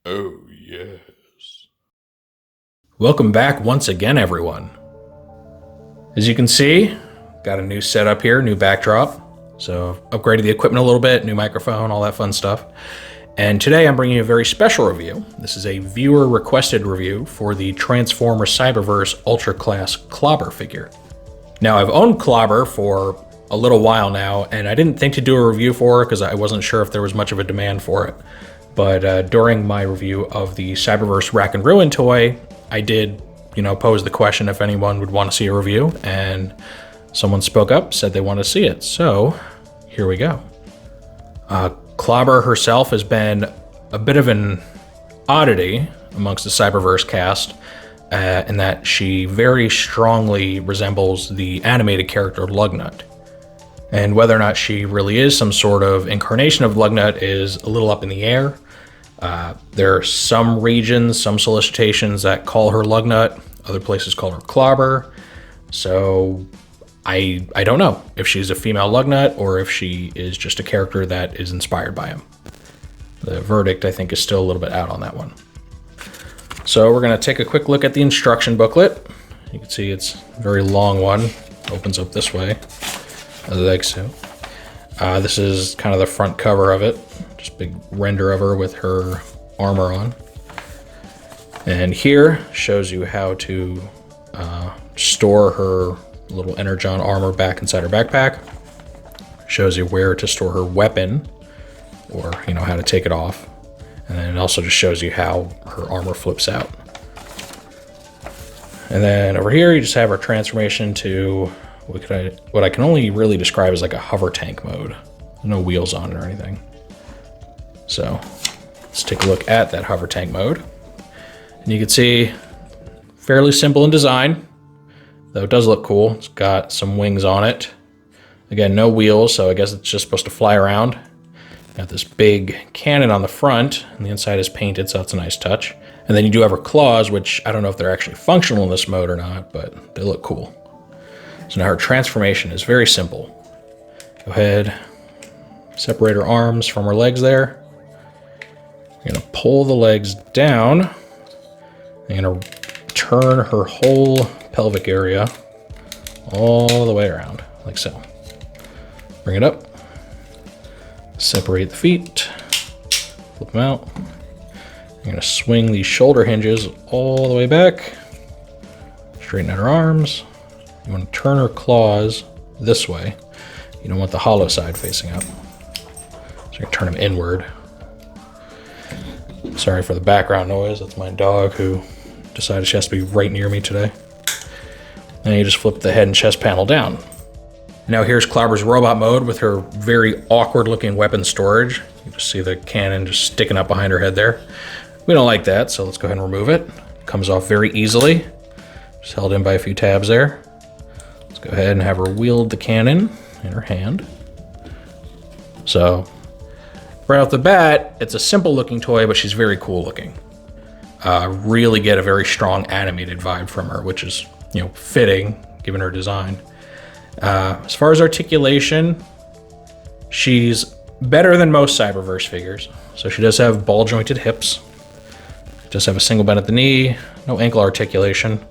Oh, yes. Welcome back once again, everyone. As you can see, got a new setup here, new backdrop. So upgraded the equipment a little bit, new microphone, all that fun stuff. And today I'm bringing you a very special review. This is a viewer requested review for the Tformers Cyberverse Ultra Class Clobber figure. Now I've owned Clobber for a little while now, and I didn't think to do a review for it because I wasn't sure if there was much of a demand for it. But during my review of the Cyberverse Rack and Ruin toy, I did, pose the question if anyone would want to see a review, and someone spoke up, said they want to see it. So here we go. Clobber herself has been a bit of an oddity amongst the Cyberverse cast, in that she very strongly resembles the animated character Lugnut. And whether or not she really is some sort of incarnation of Lugnut is a little up in the air. There are some regions, some solicitations that call her Lugnut, other places call her Clobber. So I don't know if she's a female Lugnut or if she is just a character that is inspired by him. The verdict, I think, is still a little bit out on that one. So we're going to take a quick look at the instruction booklet. You can see it's a very long one. Opens up this way, like so. This is kind of the front cover of it. Just a big render of her with her armor on. And here shows you how to store her little Energon armor back inside her backpack. Shows you where to store her weapon, or how to take it off. And then it also just shows you how her armor flips out. And then over here you just have her transformation to what I can only really describe as like a hover tank mode. No wheels on it or anything. So let's take a look at that hover tank mode. And you can see fairly simple in design, though it does look cool. It's got some wings on it. Again, no wheels, so I guess it's just supposed to fly around. Got this big cannon on the front, and the inside is painted, so that's a nice touch. And then you do have her claws, which I don't know if they're actually functional in this mode or not, but they look cool. So now her transformation is very simple. Go ahead, separate her arms from her legs there. You're gonna pull the legs down. You're gonna turn her whole pelvic area all the way around, like so. Bring it up. Separate the feet, flip them out. You're gonna swing these shoulder hinges all the way back. Straighten out her arms. You wanna turn her claws this way. You don't want the hollow side facing up. So you turn them inward. Sorry for the background noise, that's my dog who decided she has to be right near me today. And you just flip the head and chest panel down. Now here's Clobber's robot mode with her very awkward looking weapon storage. You just see the cannon just sticking up behind her head there. We don't like that, so let's go ahead and remove it. Comes off very easily. Just held in by a few tabs there. Let's go ahead and have her wield the cannon in her hand. So right off the bat, it's a simple looking toy, but she's very cool looking. Really get a very strong animated vibe from her, which is, fitting given her design. As far as articulation, she's better than most Cyberverse figures. So she does have ball jointed hips. She does have a single bend at the knee, no ankle articulation.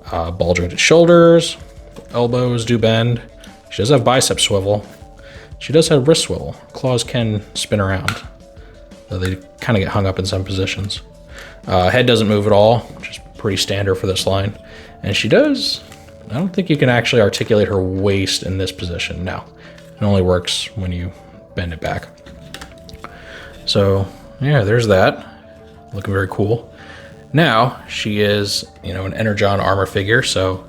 Ball jointed shoulders, elbows do bend. She does have bicep swivel. She does have wrist swivel. Claws can spin around, though they kind of get hung up in some positions. Head doesn't move at all, which is pretty standard for this line. And she does, I don't think you can actually articulate her waist in this position. No, it only works when you bend it back. So yeah, there's that. Looking very cool. Now she is, an Energon armor figure. So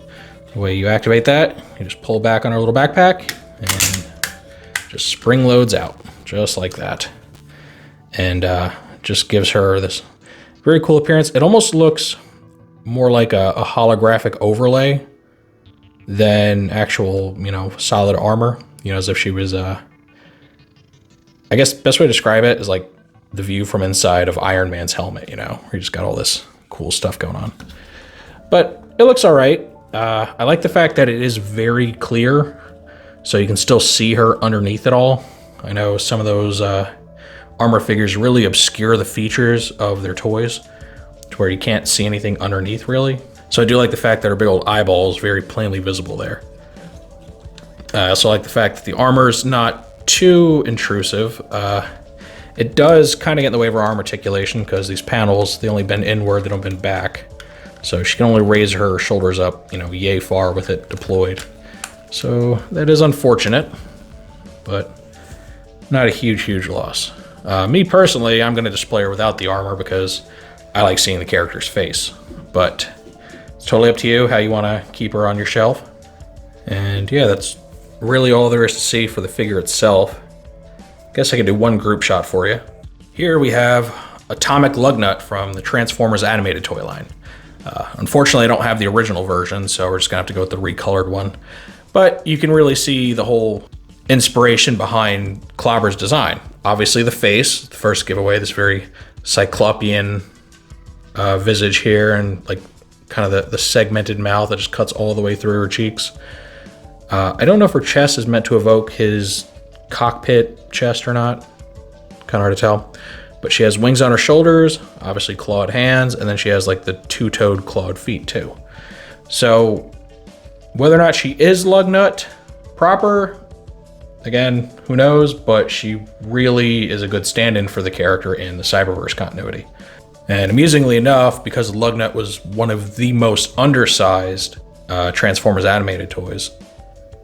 the way you activate that, you just pull back on her little backpack and just spring loads out, just like that. And just gives her this very cool appearance. It almost looks more like a holographic overlay than actual, solid armor. As if she was, I guess best way to describe it is like the view from inside of Iron Man's helmet, where you just got all this cool stuff going on. But it looks all right. I like the fact that it is very clear, so you can still see her underneath it all. I know some of those armor figures really obscure the features of their toys to where you can't see anything underneath really. So I do like the fact that her big old eyeball is very plainly visible there. I also like the fact that the armor's not too intrusive. It does kind of get in the way of her arm articulation because these panels, they only bend inward, they don't bend back. So she can only raise her shoulders up, you know, yay far with it deployed. So that is unfortunate, but not a huge loss. Me personally, I'm going to display her without the armor because I like seeing the character's face. But it's totally up to you how you want to keep her on your shelf. And yeah, that's really all there is to see for the figure itself. Guess I could do one group shot for you. Here we have Atomic Lugnut from the Transformers animated toy line. Unfortunately, I don't have the original version, so we're just gonna have to go with the recolored one. But you can really see the whole inspiration behind Clobber's design. Obviously the face, the first giveaway, this very cyclopean visage here, and like kind of the segmented mouth that just cuts all the way through her cheeks. I don't know if her chest is meant to evoke his cockpit chest or not. Kind of hard to tell. But she has wings on her shoulders, obviously clawed hands, and then she has like the two-toed clawed feet too. So whether or not she is Lugnut proper, again, who knows, but she really is a good stand-in for the character in the Cyberverse continuity. And amusingly enough, because Lugnut was one of the most undersized Transformers animated toys,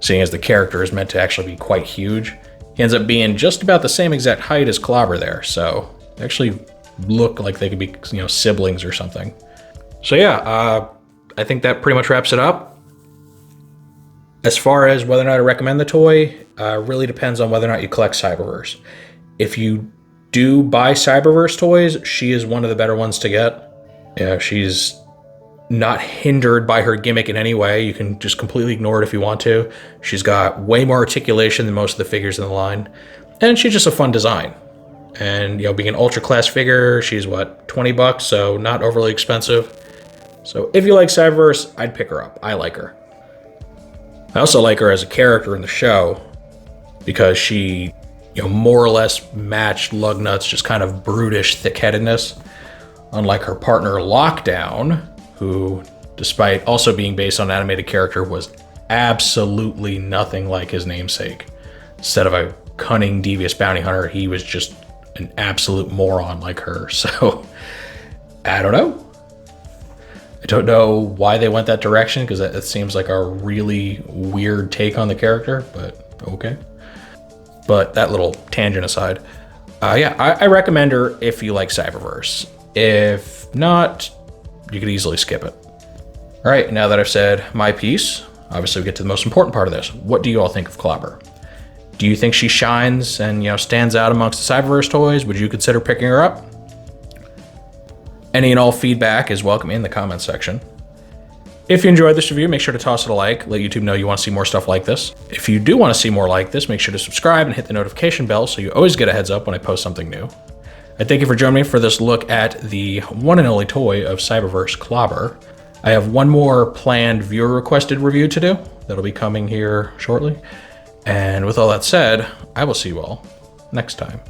seeing as the character is meant to actually be quite huge, he ends up being just about the same exact height as Clobber there, so they actually look like they could be, you know, siblings or something. So yeah, I think that pretty much wraps it up. As far as whether or not I recommend the toy, really depends on whether or not you collect Cyberverse. If you do buy Cyberverse toys, she is one of the better ones to get. Yeah, she's not hindered by her gimmick in any way. You can just completely ignore it if you want to. She's got way more articulation than most of the figures in the line, and she's just a fun design. And, you know, being an ultra class figure, she's what, 20 bucks, so not overly expensive. So if you like Cyberverse, I'd pick her up. I like her. I also like her as a character in the show because she, you know, more or less matched Lugnut's just kind of brutish thick-headedness, unlike her partner Lockdown, who, despite also being based on an animated character, was absolutely nothing like his namesake. Instead of a cunning, devious bounty hunter, he was just an absolute moron like her. So, I don't know. I don't know why they went that direction, because it seems like a really weird take on the character, but okay. But that little tangent aside, yeah, I recommend her if you like Cyberverse. If not, you could easily skip it. All right, now that I've said my piece, obviously we get to the most important part of this. What do you all think of Clobber? Do you think she shines and, you know, stands out amongst the Cyberverse toys? Would you consider picking her up? Any and all feedback is welcome in the comments section. If you enjoyed this review, make sure to toss it a like. Let YouTube know you want to see more stuff like this. If you do want to see more like this, make sure to subscribe and hit the notification bell so you always get a heads up when I post something new. I thank you for joining me for this look at the one and only toy of Cyberverse Clobber. I have one more planned viewer-requested review to do. That'll be coming here shortly. And with all that said, I will see you all next time.